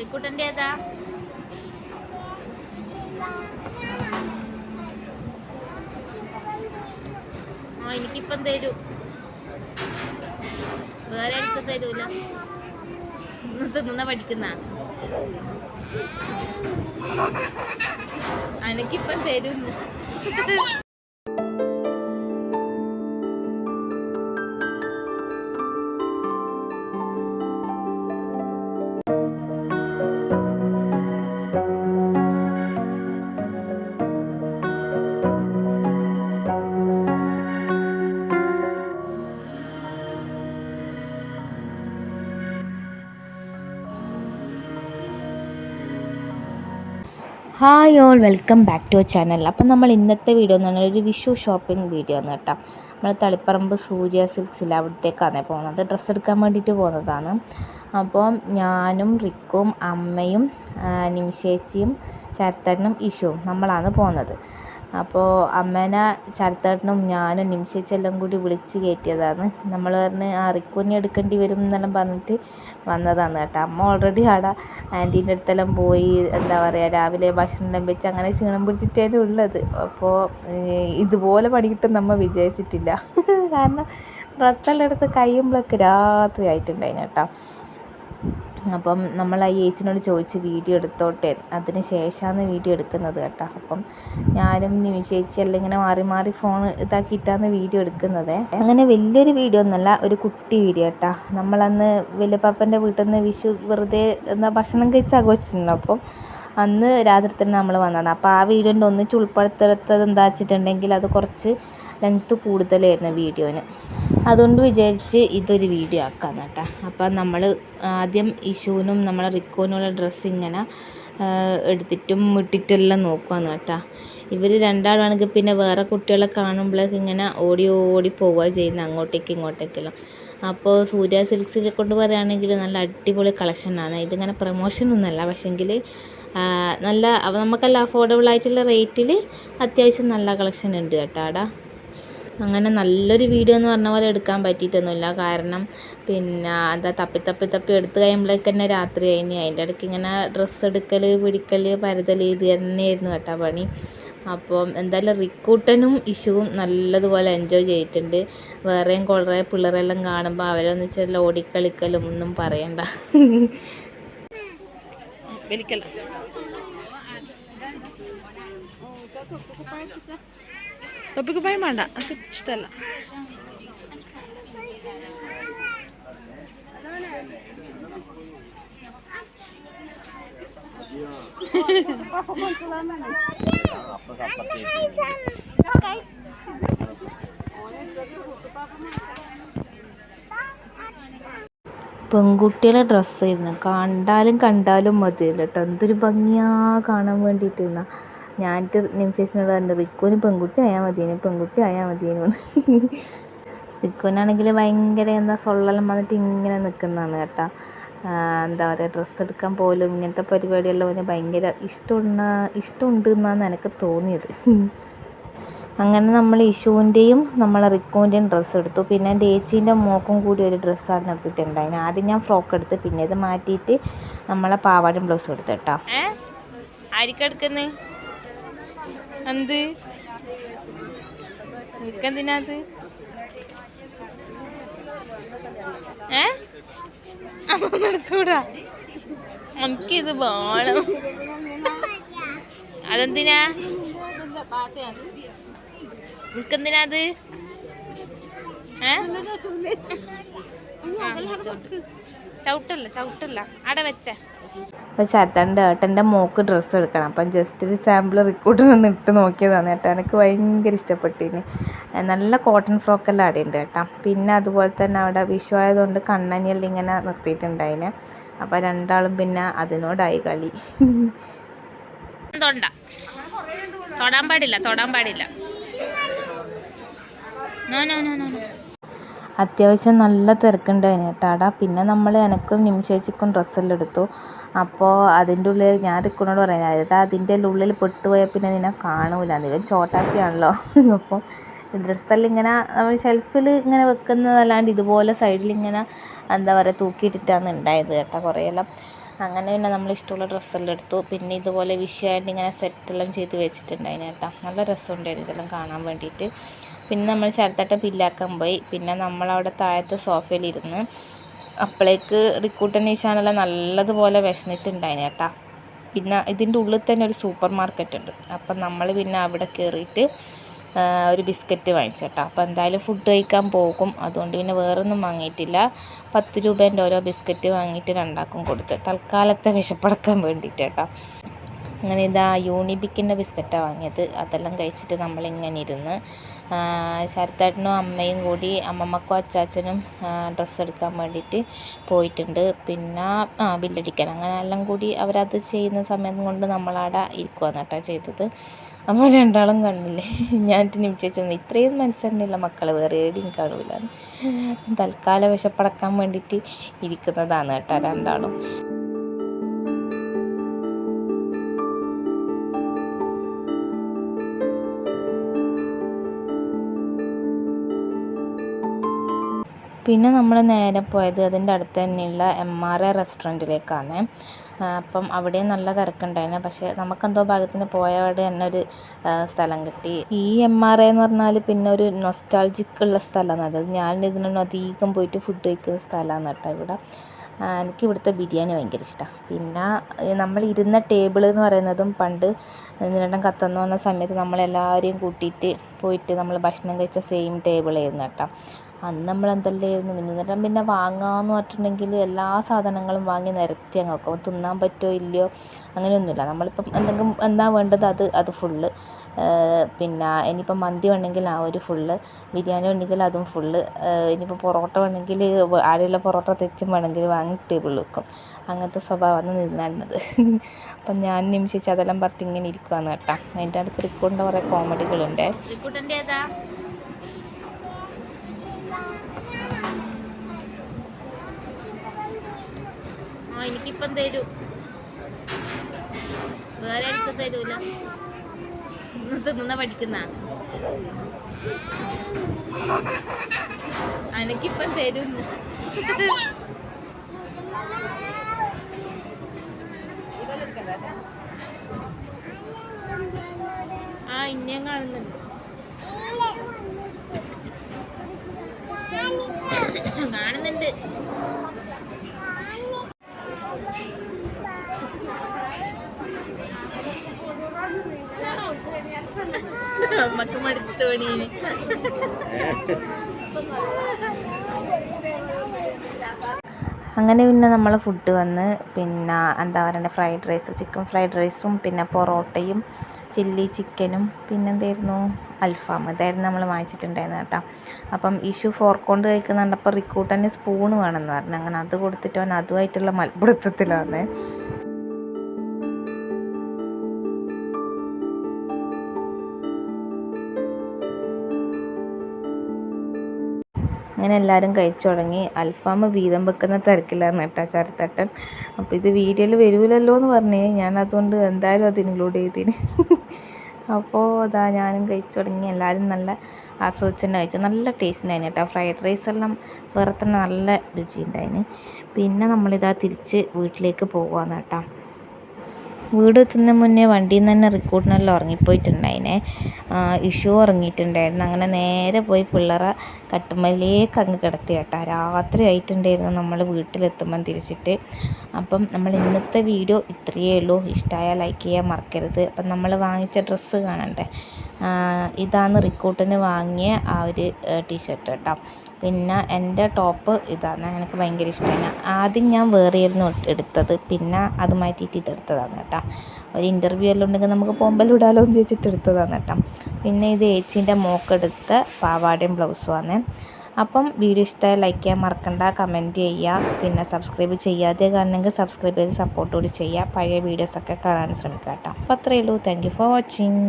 റിക്കൂട്ടൻ്റെ ഏതാ? ആ എനിക്കിപ്പം തരൂ, വേറെ എനിക്ക് തരൂല. തിന്നുന്ന പഠിക്കുന്ന എനിക്കിപ്പം തരുന്നു. Hi all, welcome back to our channel. അപ്പം നമ്മൾ ഇന്നത്തെ വീഡിയോ എന്ന് പറഞ്ഞാൽ ഒരു വിഷു ഷോപ്പിംഗ് വീഡിയോ ആണ് കേട്ടോ. നമ്മൾ തളിപ്പറമ്പ് സൂര്യ സിൽക്സിൽ അവിടത്തേക്കാണ് പോകുന്നത്, ഡ്രസ്സ് എടുക്കാൻ വേണ്ടിയിട്ട് പോകുന്നതാണ്. അപ്പോൾ ഞാനും റിക്കും അമ്മയും നിമിഷേച്ചിയും ശരത്തേട്ടനും ഇഷുവും നമ്മളാണ് പോകുന്നത്. അപ്പോൾ അമ്മേനെ ശരത്തേട്ടനും ഞാനും നിമിഷേച്ചെല്ലാം കൂടി വിളിച്ച് കയറ്റിയതാണ്. നമ്മൾ പറഞ്ഞ് റിക്കുവിനെ എടുക്കേണ്ടി വരും എന്നെല്ലാം പറഞ്ഞിട്ട് വന്നതാണ് കേട്ടോ. അമ്മ ഓൾറെഡി അവിടെ ആൻറ്റീൻ്റെ അടുത്തെല്ലാം പോയി, എന്താ പറയുക, രാവിലെ ഭക്ഷണമെല്ലാം വെച്ച് അങ്ങനെ ക്ഷീണം പിടിച്ചിട്ടാണ് ഉള്ളത്. അപ്പോൾ ഇതുപോലെ പണി കിട്ടും നമ്മൾ വിചാരിച്ചിട്ടില്ല. കാരണം ഡ്രസ്സെല്ലാം എടുത്ത് കഴിയുമ്പോഴൊക്കെ രാത്രി ആയിട്ടുണ്ടായിന് കേട്ടോ. അപ്പം നമ്മൾ ആ ചേച്ചിനോട് ചോദിച്ച് വീഡിയോ എടുത്തോട്ടെ, അതിന് ശേഷമാണ് വീഡിയോ എടുക്കുന്നത് കേട്ടോ. അപ്പം ഞാനും നിമിഷേച്ചി എല്ലാം ഇങ്ങനെ മാറി മാറി ഫോൺ ഇതാക്കിയിട്ടാണ് വീഡിയോ എടുക്കുന്നത്. അങ്ങനെ വലിയൊരു വീഡിയോ ഒന്നുമല്ല, ഒരു കുട്ടി വീഡിയോ കേട്ടോ. നമ്മളന്ന് വലിയപ്പാപ്പൻ്റെ വീട്ടിൽ നിന്ന് വിഷു വെറുതെ എന്താ ഭക്ഷണം കഴിച്ച് ആഘോഷിച്ചിരുന്നു. അപ്പം അന്ന് രാത്രി തന്നെ നമ്മൾ വന്നതാണ്. അപ്പോൾ ആ വീഡിയോൻ്റെ ഒന്നിച്ച് ഉൾപ്പെടുത്തത് എന്താ വെച്ചിട്ടുണ്ടെങ്കിൽ അത് കുറച്ച് ലെങ്ത്ത് കൂടുതലായിരുന്നു വീഡിയോന്. അതുകൊണ്ട് വിചാരിച്ച് ഇതൊരു വീഡിയോ ആക്കാമെന്ന് കേട്ടോ. അപ്പം നമ്മൾ ആദ്യം ഇഷുവിനും നമ്മളെ റിക്കോനുള്ള ഡ്രസ്സ് ഇങ്ങനെ എടുത്തിട്ടും ഇട്ടിട്ടെല്ലാം നോക്കുവാന്ന് കേട്ടോ. ഇവർ രണ്ടാളാണെങ്കിൽ പിന്നെ വേറെ കുട്ടികളെ കാണുമ്പോഴേക്ക് ഇങ്ങനെ ഓടി ഓടി പോവുക ചെയ്യുന്നത് അങ്ങോട്ടേക്ക് ഇങ്ങോട്ടേക്കെല്ലാം. അപ്പോൾ സൂര്യ സിൽക്സിൽ കൊണ്ട് പറയുകയാണെങ്കിൽ നല്ല അടിപൊളി കളക്ഷനാണ്. ഇതിങ്ങനെ പ്രൊമോഷനൊന്നുമല്ല, പക്ഷേങ്കിൽ നല്ല നമുക്കെല്ലാം അഫോർഡബിൾ ആയിട്ടുള്ള റേറ്റിൽ അത്യാവശ്യം നല്ല കളക്ഷൻ ഉണ്ട് കേട്ടോ അവിടെ. അങ്ങനെ നല്ലൊരു വീഡിയോ എന്ന് പറഞ്ഞ പോലെ എടുക്കാൻ പറ്റിയിട്ടൊന്നുമില്ല. കാരണം പിന്നെ എന്താ തപ്പി എടുത്ത് കഴിയുമ്പോഴേക്ക് തന്നെ രാത്രി കഴിഞ്ഞ്. അതിൻ്റെ ഇടയ്ക്ക് ഇങ്ങനെ ഡ്രസ്സ് എടുക്കൽ, പിടിക്കൽ, പരതൽ ഇത് തന്നെയായിരുന്നു കേട്ടോ പണി. അപ്പോൾ എന്തായാലും റിക്കൂട്ടനും ഇഷുവും നല്ലതുപോലെ എൻജോയ് ചെയ്തിട്ടുണ്ട്. വേറെയും കുറേ പിള്ളേരെല്ലാം കാണുമ്പോൾ അവരൊന്നിച്ചെല്ലാം ഓടിക്കളിക്കലും ഒന്നും പറയണ്ട. തൊപ്പിക്ക് ഭയം വേണ്ട, അത് ഇഷ്ടമല്ല. പെൺകുട്ടികളെ ഡ്രസ്സായിരുന്നു, കണ്ടാലും മതിയല്ലോ കേട്ടോ. എന്തൊരു ഭംഗിയാ കാണാൻ വേണ്ടിയിട്ട്. ഞാനിട്ട് നിമിഷേച്ചിനോട് പറഞ്ഞു, റിക്കുവിന് പെൺകുട്ടി ആയാൽ മതിയേനു. റിക്കുവിനാണെങ്കിൽ ഭയങ്കര എന്താ സൊള്ളെല്ലാം വന്നിട്ട് ഇങ്ങനെ നിൽക്കുന്നതാണ് കേട്ടോ. എന്താ പറയുക, ഡ്രസ്സ് എടുക്കാൻ പോലും ഇങ്ങനത്തെ പരിപാടിയെല്ലാം അവന് ഭയങ്കര ഇഷ്ടമുണ്ട് എന്നാണ് എനിക്ക് തോന്നിയത്. അങ്ങനെ നമ്മൾ ഇഷുവിൻ്റെയും നമ്മളെ റിക്കുവിൻ്റെയും ഡ്രസ്സ് എടുത്തു. പിന്നെ എൻ്റെ ഏച്ചീൻ്റെ മോക്കും കൂടി ഒരു ഡ്രസ്സാണ് എടുത്തിട്ടുണ്ടായിരുന്നു. ആദ്യം ഞാൻ ഫ്രോക്ക് എടുത്ത്, പിന്നെ ഇത് മാറ്റിയിട്ട് നമ്മളെ പാവാടും ബ്ലൗസും എടുത്തു കേട്ടോ. ആരിക്കെടുക്കുന്നേ എന്ത് നിക്കെന്തിനത്? എടുത്തൂടാ, എനിക്കിത് വേണം. അതെന്തിനാ? നിക്കെന്തിനാ അത്? ചവിട്ടല്ല അവിടെ വെച്ച. അപ്പോൾ ശരത്തേൻ്റെ ഏട്ടൻ്റെ മോക്ക് ഡ്രസ്സ് എടുക്കണം. അപ്പം ജസ്റ്റ് ഒരു സാമ്പിൾ റിക്കൂട്ടിനൊന്ന് ഇട്ട് നോക്കിയതാണ് കേട്ടോ. എനിക്ക് ഭയങ്കര ഇഷ്ടപ്പെട്ടിന്. നല്ല കോട്ടൺ ഫ്രോക്കെല്ലാം അവിടെ ഉണ്ട് കേട്ടോ. പിന്നെ അതുപോലെ തന്നെ അവിടെ വിഷു ആയതുകൊണ്ട് കണ്ണനെല്ലാം ഇങ്ങനെ നിർത്തിയിട്ടുണ്ടായിന്. അപ്പോൾ രണ്ടാളും പിന്നെ അതിനോടായി കളി. തൊടാൻ പാടില്ല. അത്യാവശ്യം നല്ല തിരക്കുണ്ടായിന് കേട്ടാടാ. പിന്നെ എനക്കും നിമിഷേച്ചിക്കും ഡ്രസ്സെല്ലാം എടുത്തു. അപ്പോൾ അതിൻ്റെ ഉള്ളിൽ ഞാൻ റിക്കുനോട് പറയുന്നത്, ഏട്ടാ അതിൻ്റെ ഉള്ളിൽ പെട്ടുപോയാൽ പിന്നെ നിന്നെ കാണൂല, ഇവൻ ചോട്ടാപ്പിയാണല്ലോ. അപ്പോൾ ഡ്രസ്സെല്ലാം ഇങ്ങനെ നമ്മൾ ഷെൽഫിൽ ഇങ്ങനെ വെക്കുന്നതല്ലാണ്ട് ഇതുപോലെ സൈഡിൽ ഇങ്ങനെ എന്താ പറയുക തൂക്കിയിട്ടിട്ടാണ് ഉണ്ടായത് കേട്ടോ കുറേയെല്ലാം. അങ്ങനെ പിന്നെ നമ്മൾ ഇഷ്ടമുള്ള ഡ്രസ്സെല്ലാം എടുത്തു. പിന്നെ ഇതുപോലെ വിഷയമായിട്ട് ഇങ്ങനെ സെറ്റെല്ലാം ചെയ്ത് വെച്ചിട്ടുണ്ടായിരുന്നു കേട്ടോ. നല്ല രസമുണ്ടായിരുന്നു ഇതെല്ലാം കാണാൻ വേണ്ടിയിട്ട്. പിന്നെ നമ്മൾ ശരത്തേട്ടൻ പില്ലാക്കാൻ പോയി. പിന്നെ നമ്മളവിടെ താഴത്തെ സോഫയിലിരുന്ന് അപ്പോഴേക്ക് റിക്കൂട്ടൻ ഈശാനെല്ലാം നല്ലതുപോലെ വിശന്നിട്ടുണ്ടായിരുന്നു കേട്ടോ. പിന്നെ ഇതിൻ്റെ ഉള്ളിൽ തന്നെ ഒരു സൂപ്പർ മാർക്കറ്റ് ഉണ്ട്. അപ്പം നമ്മൾ പിന്നെ അവിടെ കയറിയിട്ട് ഒരു ബിസ്ക്കറ്റ് വാങ്ങിച്ചേട്ടാ. അപ്പോൾ എന്തായാലും ഫുഡ് കഴിക്കാൻ പോകും, അതുകൊണ്ട് പിന്നെ വേറൊന്നും വാങ്ങിയിട്ടില്ല. 10 രൂപേൻ്റെ ഓരോ ബിസ്ക്കറ്റ് വാങ്ങിയിട്ട് രണ്ടാക്കും കൊടുത്ത് തൽക്കാലത്തെ വിശപ്പടക്കാൻ വേണ്ടിയിട്ട് കേട്ടോ. അങ്ങനെ ഇതാ യൂണിബിക്കിൻ്റെ ബിസ്ക്കറ്റാണ് വാങ്ങിയത്. അതെല്ലാം കഴിച്ചിട്ട് നമ്മളിങ്ങനെ ഇരുന്ന് ശരത്തേട്ടനും അമ്മയും കൂടി അമ്മമ്മക്കും അച്ചാച്ചനും ഡ്രസ്സ് എടുക്കാൻ വേണ്ടിയിട്ട് പോയിട്ടുണ്ട്. പിന്നെ ബില്ലടിക്കാൻ അങ്ങനെ എല്ലാം കൂടി അവരത് ചെയ്യുന്ന സമയം കൊണ്ട് നമ്മളവിടെ ഇരിക്കുവാന്ന് കേട്ടോ ചെയ്തത്. അപ്പോൾ രണ്ടാളും കണ്ടില്ലേ, ഞാൻ നിമിച്ചു ഇത്രയും മനസ്സന്നെയുള്ള മക്കൾ വേറെ എവിടെയും കാണൂല. തൽക്കാല വിശപ്പടക്കാൻ വേണ്ടിയിട്ട് ഇരിക്കുന്നതാണ് കേട്ടോ രണ്ടാളും. പിന്നെ നമ്മൾ നേരെ പോയത് അതിൻ്റെ അടുത്ത് തന്നെയുള്ള MRA റെസ്റ്റോറൻറ്റിലേക്കാണ്. അപ്പം അവിടെയും നല്ല തിരക്കുണ്ടായിരുന്നു. പക്ഷേ നമുക്കെന്തോ ഭാഗത്തിന് പോയവിടെ തന്നെ ഒരു സ്ഥലം കിട്ടി. ഈ MRA എന്ന് പറഞ്ഞാൽ പിന്നെ ഒരു നൊസ്റ്റാൾജിക്കുള്ള സ്ഥലമാണ്. അതായത് ഞാൻ ഇതിനൊന്നും അധികം പോയിട്ട് ഫുഡ് കഴിക്കുന്ന സ്ഥലമാണ് കേട്ടോ ഇവിടെ. എനിക്ക് ഇവിടുത്തെ ബിരിയാണി ഭയങ്കര ഇഷ്ടമാണ്. പിന്നെ നമ്മൾ ഇരുന്ന ടേബിൾ എന്ന് പറയുന്നതും പണ്ട് നിരണ്ടം കത്തുന്ന വന്ന സമയത്ത് നമ്മളെല്ലാവരെയും കൂട്ടിയിട്ട് പോയിട്ട് നമ്മൾ ഭക്ഷണം കഴിച്ച സെയിം ടേബിളായിരുന്നു കേട്ടോ. അന്ന് നമ്മൾ എന്തെല്ലാമായിരുന്നു നിന്നിരം പിന്നെ വാങ്ങാമെന്ന് പറഞ്ഞിട്ടുണ്ടെങ്കിൽ എല്ലാ സാധനങ്ങളും വാങ്ങി നിരത്തി അങ്ങ് വെക്കും. തിന്നാൻ പറ്റുമോ ഇല്ലയോ അങ്ങനെയൊന്നുമില്ല. നമ്മളിപ്പം എന്തെങ്കിലും എന്താ വേണ്ടത് അത് ഫുള്ള്. പിന്നെ ഇനിയിപ്പം മന്തി വേണമെങ്കിൽ ആ ഒരു ഫുള്ള്, ബിരിയാണി വേണമെങ്കിൽ അതും ഫുള്ള്, ഇനിയിപ്പോൾ പൊറോട്ട വേണമെങ്കിൽ ആടെയുള്ള പൊറോട്ട തെച്ചും വേണമെങ്കിൽ വാങ്ങി ടേബിളിൽ വെക്കും. അങ്ങനത്തെ സ്വഭാവമാണ് നിന്നിരുന്നത്. അപ്പം ഞാൻ നിമിഷിച്ച് അതെല്ലാം പറഞ്ഞ് ഇങ്ങനെ ഇരിക്കുവാന്ന് കേട്ടോ. അതിൻ്റെ അടുത്ത് റിക്കൂട്ടിൻ്റെ കുറേ കോമഡികളുണ്ട്. എനിക്കിപ്പം തരൂ, വേറെ എനിക്ക് തരൂല. തിന്ന പഠിക്കുന്ന എനിക്കിപ്പം തരും. ഇനിയും കാണുന്നുണ്ട്. കാണുന്നുണ്ട്. അമ്മക്ക് മടുത്തു പണീന്. അങ്ങനെ പിന്നെ നമ്മൾ ഫുഡ് വന്ന് പിന്നെ എന്താ പറയുക ഫ്രൈഡ് റൈസ്, ചിക്കൻ ഫ്രൈഡ് റൈസും പിന്നെ പൊറോട്ടയും ചില്ലി ചിക്കനും പിന്നെ എന്തായിരുന്നു അൽഫാം, ഇതായിരുന്നു നമ്മൾ വാങ്ങിച്ചിട്ടുണ്ടായിരുന്നു കേട്ടോ. അപ്പം ഇഷ്യൂ ഫോർക്ക് കൊണ്ട് കഴിക്കുന്നുണ്ടപ്പോൾ റിക്കൂട്ടന് സ്പൂണ് വേണമെന്ന് പറഞ്ഞു. അങ്ങനെ അത് കൊടുത്തിട്ട് അവൻ അതുമായിട്ടുള്ള മൽപ്പിടുത്തത്തിലാണ്. അങ്ങനെ എല്ലാവരും കഴിച്ചു തുടങ്ങി. അൽഫാം വീതം വെക്കുന്ന തിരക്കില്ലാന്ന് കേട്ടോ ശരത്തേട്ടൻ. അപ്പോൾ ഇത് വീഡിയോയിൽ വരില്ലല്ലോ എന്ന് പറഞ്ഞേ, ഞാൻ അതുകൊണ്ട് എന്തായാലും അത് ഇൻക്ലൂഡ് ചെയ്തിന്. അപ്പോൾ അതാ ഞാനും കഴിച്ചു തുടങ്ങി. എല്ലാവരും നല്ല ആസ്വദിച്ച് തന്നെ കഴിച്ചു. നല്ല ടേസ്റ്റ് ഉണ്ടായിരുന്നു കേട്ടോ. ഫ്രൈഡ് റൈസ് എല്ലാം വേറെ തന്നെ നല്ല രുചി ഉണ്ടായിന്. പിന്നെ നമ്മളിതാ തിരിച്ച് വീട്ടിലേക്ക് പോകുകയെന്ന് കേട്ടോ. വീട് എത്തുന്ന മുന്നേ വണ്ടിയിൽ നിന്ന് തന്നെ റിക്കൂട്ടിനെല്ലാം ഉറങ്ങിപ്പോയിട്ടുണ്ടായിനെ. ഇഷ്യൂ ഉറങ്ങിയിട്ടുണ്ടായിരുന്നു. അങ്ങനെ നേരെ പോയി പിള്ളേരെ കട്ടുമ്മലേക്ക് അങ്ങ് കിടത്തി കേട്ടോ. രാത്രി ആയിട്ടുണ്ടായിരുന്നു നമ്മൾ വീട്ടിലെത്തുമ്പം തിരിച്ചിട്ട്. അപ്പം നമ്മൾ ഇന്നത്തെ വീഡിയോ ഇത്രയേ ഉള്ളൂ. ഇഷ്ടമായാൽ ലൈക്ക് ചെയ്യാൻ മറക്കരുത്. അപ്പം നമ്മൾ വാങ്ങിച്ച ഡ്രസ്സ് കാണണ്ടേ, ഇതാണ് റിക്കൂട്ടിന് വാങ്ങിയ ആ ഒരു ടീഷർട്ട് കേട്ടോ. പിന്നെ എൻ്റെ ടോപ്പ് ഇതാണ്, എനിക്ക് ഭയങ്കര ഇഷ്ടമാണ്. ആദ്യം ഞാൻ വേറെയായിരുന്നു എടുത്തത്, പിന്നെ അത് മാറ്റിയിട്ട് ഇതെടുത്തതാണ് കേട്ടോ. ഒരു ഇൻ്റർവ്യൂ എല്ലാം ഉണ്ടെങ്കിൽ നമുക്ക് പൊമ്പലിടാലോ എന്ന് ചോദിച്ചിട്ട് എടുത്തതാണ് കേട്ടോ. പിന്നെ ഇത് ഏച്ചീൻ്റെ മോക്കെടുത്ത പാവാടയും ബ്ലൗസുമാണ്. അപ്പം വീഡിയോ ഇഷ്ടമായി ലൈക്ക് ചെയ്യാൻ മറക്കണ്ട, കമൻറ്റ് ചെയ്യുക. പിന്നെ സബ്സ്ക്രൈബ് ചെയ്യാതെ കാണണമെങ്കിൽ സബ്സ്ക്രൈബ് ചെയ്ത് സപ്പോർട്ട് കൂടി ചെയ്യുക. പഴയ വീഡിയോസൊക്കെ കാണാൻ ശ്രമിക്കുക കേട്ടോ. അപ്പോൾ അത്രയേ ഉള്ളൂ. Thank you for watching.